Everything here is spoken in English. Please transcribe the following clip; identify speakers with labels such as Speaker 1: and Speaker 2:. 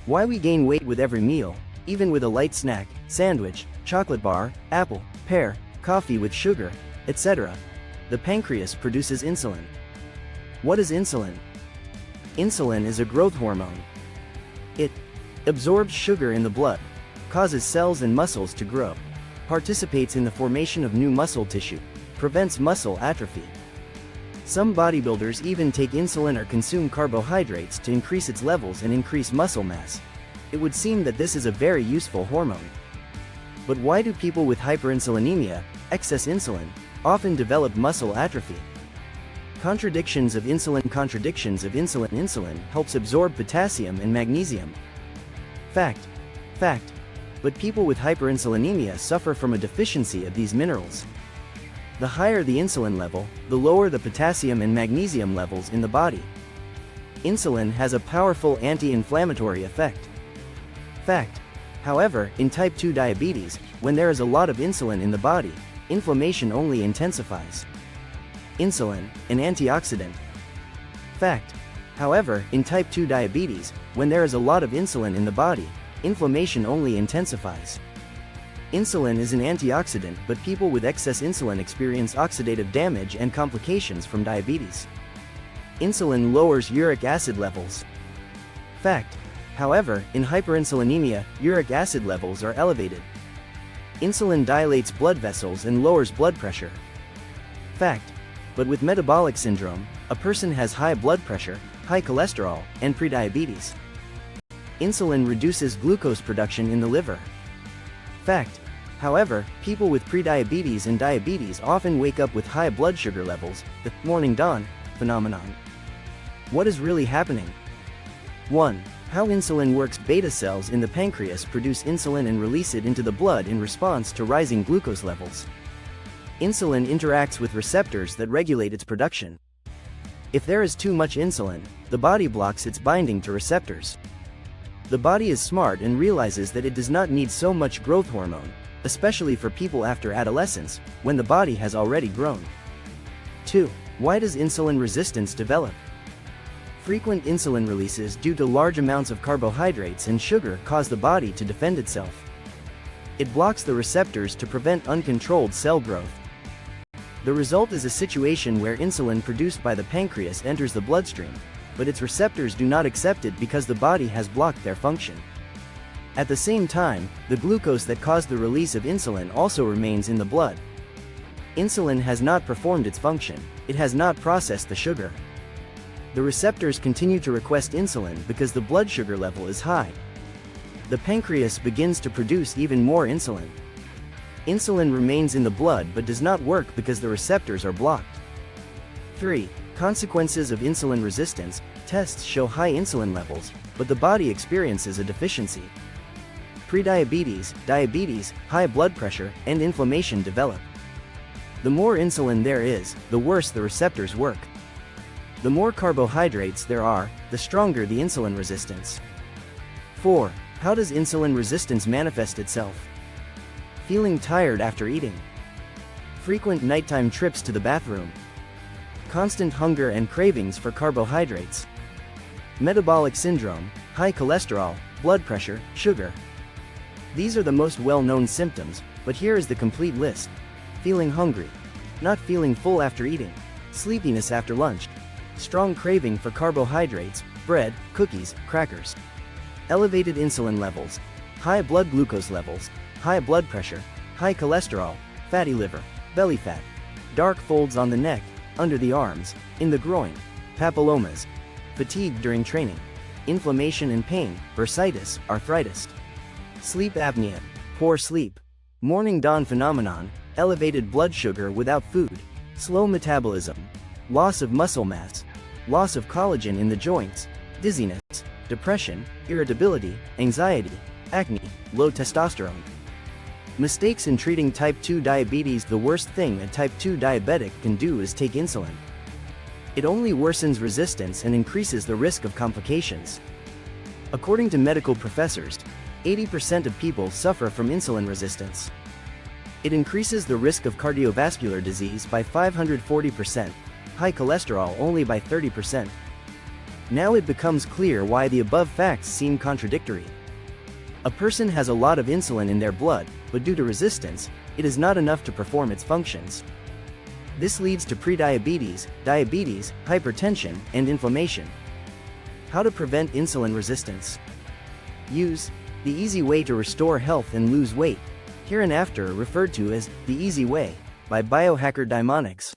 Speaker 1: Why we gain weight with every meal, even with a light snack, sandwich, chocolate bar, apple, pear, coffee with sugar, etc. The pancreas produces insulin. What is insulin? Insulin is a growth hormone. It absorbs sugar in the blood, causes cells and muscles to grow, participates in the formation of new muscle tissue, prevents muscle atrophy. Some bodybuilders even take insulin or consume carbohydrates to increase its levels and increase muscle mass. It would seem that this is a very useful hormone. But why do people with hyperinsulinemia, excess insulin, often develop muscle atrophy? Contradictions of insulin. Insulin helps absorb potassium and magnesium. Fact. But people with hyperinsulinemia suffer from a deficiency of these minerals. The higher the insulin level, the lower the potassium and magnesium levels in the body. Insulin has a powerful anti-inflammatory effect. Fact. However, in type 2 diabetes, when there is a lot of insulin in the body, inflammation only intensifies. Insulin, an antioxidant. Fact. However, in type 2 diabetes, when there is a lot of insulin in the body, inflammation only intensifies. Insulin is an antioxidant, but people with excess insulin experience oxidative damage and complications from diabetes. Insulin lowers uric acid levels. Fact. However, in hyperinsulinemia, uric acid levels are elevated. Insulin dilates blood vessels and lowers blood pressure. Fact. But with metabolic syndrome, a person has high blood pressure, high cholesterol, and prediabetes. Insulin reduces glucose production in the liver. Fact. However, people with prediabetes and diabetes often wake up with high blood sugar levels, the morning dawn phenomenon. What is really happening? 1. How insulin works. Beta cells in the pancreas produce insulin and release it into the blood in response to rising glucose levels. Insulin interacts with receptors that regulate its production. If there is too much insulin, the body blocks its binding to receptors. The body is smart and realizes that it does not need so much growth hormone, especially for people after adolescence, when the body has already grown. 2. Why does insulin resistance develop? Frequent insulin releases due to large amounts of carbohydrates and sugar cause the body to defend itself. It blocks the receptors to prevent uncontrolled cell growth. The result is a situation where insulin produced by the pancreas enters the bloodstream, but its receptors do not accept it because the body has blocked their function. At the same time, the glucose that caused the release of insulin also remains in the blood. Insulin has not performed its function, it has not processed the sugar. The receptors continue to request insulin because the blood sugar level is high. The pancreas begins to produce even more insulin. Insulin remains in the blood but does not work because the receptors are blocked. 3. Consequences of insulin resistance. Tests show high insulin levels, but the body experiences a deficiency. Prediabetes, diabetes, high blood pressure, and inflammation develop. The more insulin there is, the worse the receptors work. The more carbohydrates there are, the stronger the insulin resistance. 4. How does insulin resistance manifest itself? Feeling tired after eating. Frequent nighttime trips to the bathroom. Constant hunger and cravings for carbohydrates. Metabolic syndrome, high cholesterol, blood pressure, sugar. These are the most well-known symptoms, but here is the complete list. Feeling hungry. Not feeling full after eating. Sleepiness after lunch. Strong craving for carbohydrates, bread, cookies, crackers. Elevated insulin levels. High blood glucose levels. High blood pressure. High cholesterol. Fatty liver. Belly fat. Dark folds on the neck, under the arms, in the groin. Papillomas. Fatigue during training. Inflammation and pain, bursitis, arthritis. Sleep apnea. Poor sleep. Morning dawn phenomenon. Elevated blood sugar without food. Slow metabolism. Loss of muscle mass. Loss of collagen in the joints. Dizziness. Depression, irritability, anxiety, acne, low testosterone. Mistakes in treating type 2 diabetes. The worst thing a type 2 diabetic can do is take insulin. It only worsens resistance and increases the risk of complications. According to medical professors, 80% of people suffer from insulin resistance. It increases the risk of cardiovascular disease by 540%, high cholesterol only by 30%. Now it becomes clear why the above facts seem contradictory. A person has a lot of insulin in their blood, but due to resistance, it is not enough to perform its functions. This leads to prediabetes, diabetes, hypertension, and inflammation. How to prevent insulin resistance? Use the easy way to restore health and lose weight, hereinafter referred to as the easy way, by BIOHACKER DAIMONIX.